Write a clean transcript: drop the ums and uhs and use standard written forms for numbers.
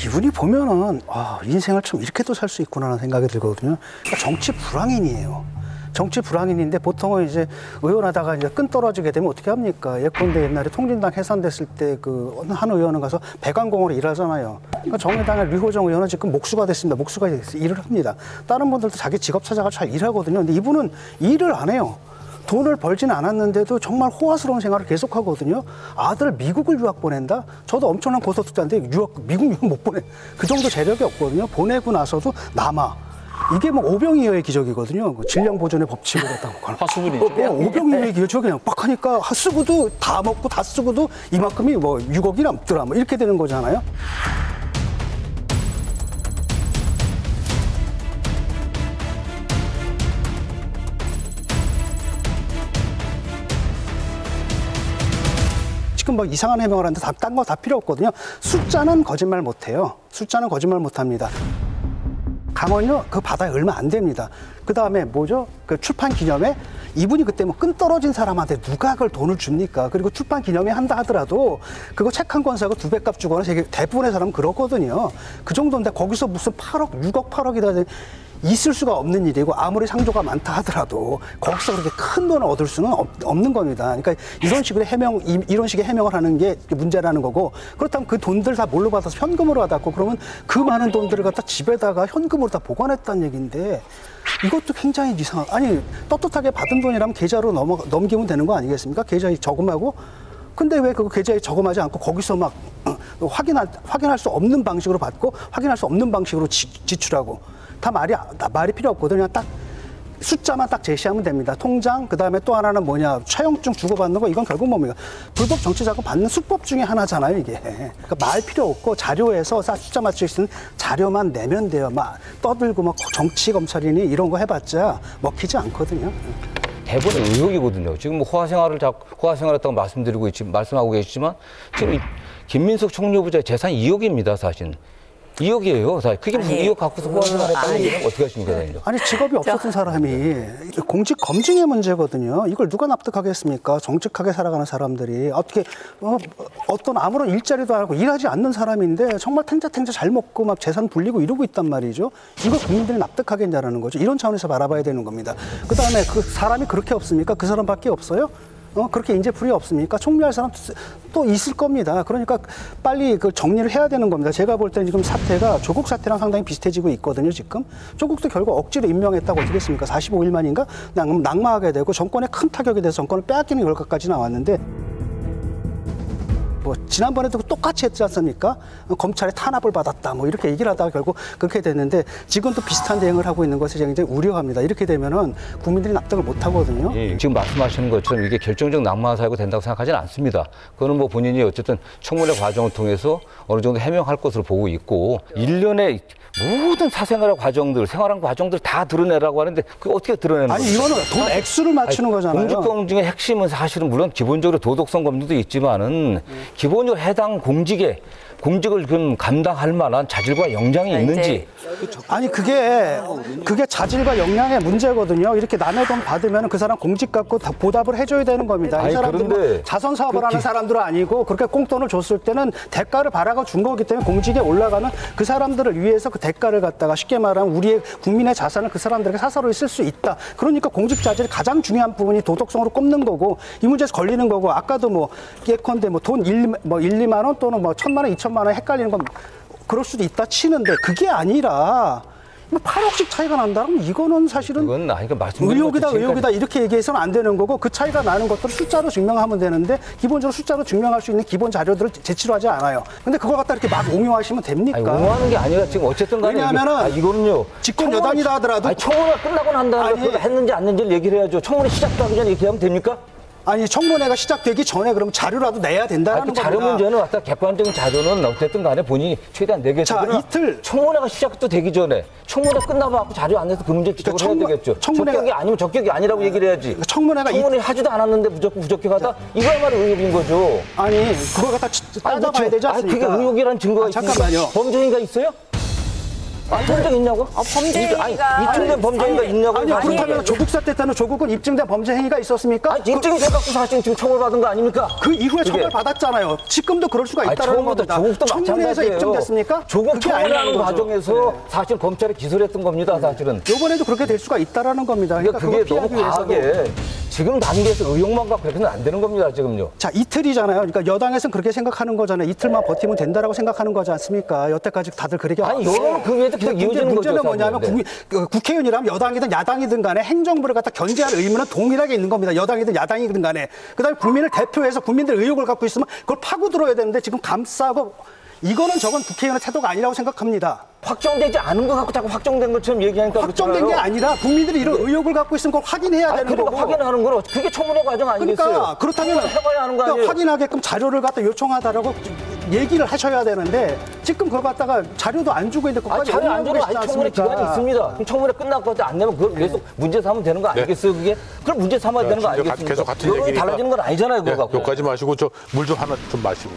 이분이 보면은 인생을 참 이렇게도 살 수 있구나 하는 생각이 들거든요. 그러니까 정치 불황인이에요. 정치 불황인인데 보통은 이제 의원하다가 이제 끈 떨어지게 되면 어떻게 합니까? 예컨대 옛날에 통진당 해산됐을 때 그 한 의원은 가서 배관공으로 일하잖아요. 그러니까 정의당의 류호정 의원은 지금 목수가 됐습니다. 목수가 일을 합니다. 다른 분들도 자기 직업 찾아가 잘 일하거든요. 근데 이분은 일을 안 해요. 돈을 벌지는 않았는데도 정말 호화스러운 생활을 계속하거든요. 아들 미국을 유학 보낸다? 저도 엄청난 고소득자인데 미국 유학 못 보내. 그 정도 재력이 없거든요. 보내고 나서도 남아. 이게 뭐 오병이어의 기적이거든요. 질량 보존의 법칙으로 했다고. 화수분이죠. 오병이어의 기적 그냥 빡 하니까 쓰고도 다 먹고 다 쓰고도 이만큼이 뭐 6억이 남더라. 뭐 이렇게 되는 거잖아요. 지금 막 이상한 해명을 하는데 딴 거 다 필요 없거든요. 숫자는 거짓말 못해요. 숫자는 거짓말 못합니다. 강원요 그 바다에 얼마 안 됩니다. 그 다음에 뭐죠? 그 출판 기념회 이분이 그때 뭐 끈 떨어진 사람한테 누가 그걸 돈을 줍니까? 그리고 출판 기념회 한다 하더라도 그거 책 한 권 사고 2배 값 주거나 대부분의 사람은 그렇거든요. 그 정도인데 거기서 무슨 8억, 6억, 8억이다 있을 수가 없는 일이고 아무리 상조가 많다 하더라도 거기서 그렇게 큰 돈을 얻을 수는 없는 겁니다. 그러니까 이런 식으로 이런 식의 해명을 하는 게 문제라는 거고 그렇다면 그 돈들 다 뭘로 받아서 현금으로 받았고 그러면 그 많은 돈들을 갖다 집에다가 현금으로 다 보관했다는 얘기인데 이것도 굉장히 이상하고 아니 떳떳하게 받은 돈이라면 계좌로 넘기면 되는 거 아니겠습니까? 계좌에 저금하고 근데 왜 그거 계좌에 저금하지 않고 거기서 막 확인할 수 없는 방식으로 받고 확인할 수 없는 방식으로 지출하고 다 말이 필요 없거든요. 딱 숫자만 딱 제시하면 됩니다. 통장, 그 다음에 또 하나는 뭐냐, 차용증 주고받는 거, 이건 결국 뭡니까? 불법 정치자금 받는 수법 중에 하나잖아요, 이게. 그러니까 말 필요 없고 자료에서 숫자 맞출 수 있는 자료만 내면 돼요. 막 떠들고 막 정치 검찰이니 이런 거 해봤자 먹히지 않거든요. 대부분 의혹이거든요. 지금 뭐 호화생활했다고 말씀하고 계시지만 지금 김민석 총리부자의 재산 2억입니다, 사실. 2억이에요. 그게 무슨 2억 갖고서 호화생활했다는 얘기는 어떻게 하십니까? 아니 직업이 없었던 사람이 공직 검증의 문제거든요. 이걸 누가 납득하겠습니까? 정직하게 살아가는 사람들이 어떻게 어떤 아무런 일자리도 안 하고 일하지 않는 사람인데 정말 탱자탱자 잘 먹고 막 재산 불리고 이러고 있단 말이죠. 이걸 국민들이 납득하겠냐라는 거죠. 이런 차원에서 바라봐야 되는 겁니다. 그다음에 그 사람이 그렇게 없습니까? 그 사람밖에 없어요? 그렇게 인재풀이 없습니까? 총리할 사람 또 있을 겁니다. 그러니까 빨리 그 정리를 해야 되는 겁니다. 제가 볼 때는 지금 사태가 조국 사태랑 상당히 비슷해지고 있거든요, 지금. 조국도 결국 억지로 임명했다고 어떻게 했습니까? 45일 만인가? 낙마하게 되고 정권에 큰 타격이 돼서 정권을 빼앗기는 결과까지 나왔는데 뭐 지난번에도 똑같이 했지 않습니까? 검찰에 탄압을 받았다 뭐 이렇게 얘기를 하다가 결국 그렇게 됐는데 지금도 비슷한 대응을 하고 있는 것을 굉장히 우려합니다. 이렇게 되면은 국민들이 납득을 못 하거든요. 예, 지금 말씀하시는 것처럼 이게 결정적 낙마 사유가 된다고 생각하지는 않습니다. 그거는 뭐 본인이 어쨌든 청문회 과정을 통해서 어느 정도 해명할 것으로 보고 있고 일련의 모든 사생활 과정들, 생활한 과정들 다 드러내라고 하는데 그게 어떻게 드러내는 거죠? 아니 이거는 돈 액수를 맞추는 거잖아요. 공직검증의 핵심은 사실은 물론 기본적으로 도덕성 검증도 있지만은 기본적으로 해당 공직을 감당할 만한 자질과 역량이 있는지. 아니 그게 자질과 역량의 문제거든요. 이렇게 남의 돈 받으면 그 사람 공직 갖고 보답을 해줘야 되는 겁니다. 이 사람들은 자선 사업을 하는 사람들은 아니고 그렇게 꽁돈을 줬을 때는 대가를 바라고 준 거기 때문에 공직에 올라가는 그 사람들을 위해서 그 대가를 갖다가 쉽게 말하면 우리의 국민의 자산을 그 사람들에게 사사로이 쓸 수 있다. 그러니까 공직 자질의 가장 중요한 부분이 도덕성으로 꼽는 거고 이 문제에서 걸리는 거고 아까도 뭐 예컨대 뭐 돈 1, 2만 원 또는 뭐 1,000만 원, 2,000만 원 헷갈리는 건 그럴 수도 있다 치는데 그게 아니라 8억씩 차이가 난다면 이거는 사실은 의혹이다 이렇게 얘기해서는 안 되는 거고 그 차이가 나는 것들을 숫자로 증명하면 되는데 기본적으로 숫자로 증명할 수 있는 기본 자료들을 제출을 하지 않아요. 근데 그걸 갖다 이렇게 막 옹호하시면 됩니까? 아니, 옹호하는 게 아니라 지금 어쨌든 간에 왜냐하면은 이거는요. 집권 여당이다 하더라도 청문회가 끝나고 난 다음에 그걸 했는지 안 했는지를 얘기를 해야죠. 청문회 시작도 하기 전에 얘기하면 됩니까? 아니 청문회가 시작되기 전에 그럼 자료라도 내야 된다는 겁니다. 자료 문제는 왔다 객관적인 자료는 어쨌든 간에 본인이 최대한 내겠죠. 자, 이틀 청문회가 시작도 되기 전에 청문회 끝나고 자료 안 내서 그 문제 지적을 해야 되겠죠. 적격이 아니면 적격이 아니라고 얘기를 해야지. 청문회 하지도 않았는데 무조건 부적격하다? 이거야말로 의혹인 거죠. 아니 그걸 갖다 따져봐야 되지 않습니까? 그게 의혹이라는 증거가 있습니까? 잠깐만요. 범죄행위가 있어요? 범죄 있냐고? 범죄 행위가 아니, 입증된 범죄 행위가 있냐고? 아니요, 그렇다면 조국 사태 때는 조국은 입증된 범죄 행위가 있었습니까? 아니, 입증이 돼갖고 사실 지금 처벌받은 거 아닙니까? 그 이후에 그게. 처벌받았잖아요. 지금도 그럴 수가 아니, 있다는 처음부터 겁니다. 조국도 청문회에서 마찬가지예요. 입증됐습니까? 조국 그게 아니라는 처벌하는 거죠. 과정에서 사실 검찰이 기소를 했던 겁니다, 사실은. 이번에도 그렇게 될 수가 있다라는 겁니다. 그러니까 그게 그걸 너무 피하기 위해서도. 과하게 지금 단계에서 의혹만 갖고 그렇게는 안 되는 겁니다, 지금요. 자, 이틀이잖아요. 그러니까 여당에서는 그렇게 생각하는 거잖아요. 이틀만 버티면 된다라고 생각하는 거지 않습니까? 여태까지 다들 그렇게 아니, 왔어요. 여론은 그 위에서 계속 이어지는 문제는 거죠, 뭐냐면 사실은. 국회의원이라면 여당이든 야당이든 간에 행정부를 갖다 견제할 의무는 동일하게 있는 겁니다. 여당이든 야당이든 간에. 그다음에 국민을 대표해서 국민들 의혹을 갖고 있으면 그걸 파고들어야 되는데 지금 감싸고 이거는 저건 국회의원의 태도가 아니라고 생각합니다. 확정되지 않은 거 갖고 자꾸 확정된 것처럼 얘기하니까 확정된 게 아니라 국민들이 이런 의혹을 갖고 있으면 그걸 확인해야 되는 그러니까 거고. 확인하는 거로 그게 청문회 과정 아니겠어요? 그러니까 그렇다면 해봐야 하는 거 그러니까 아니에요? 확인하게끔 자료를 갖다 요청하다라고 얘기를 하셔야 되는데 지금 그걸 갖다가 자료도 안 주고 있는데 그것까지 자료 안 연구하고 주면 계시지 아직 청문회 않습니까? 기간이 있습니다. 그럼 청문회 끝나고 안 내면 그걸 계속 문제 삼으면 되는 거 아니겠어요? 그게? 그럼 문제 삼아야 되는 거 진짜 아니겠습니까? 계속 같은 여론이 얘기니까. 달라지는 건 아니잖아요, 그거 갖고. 욕하지 마시고 저 물 좀 하나 좀 마시고.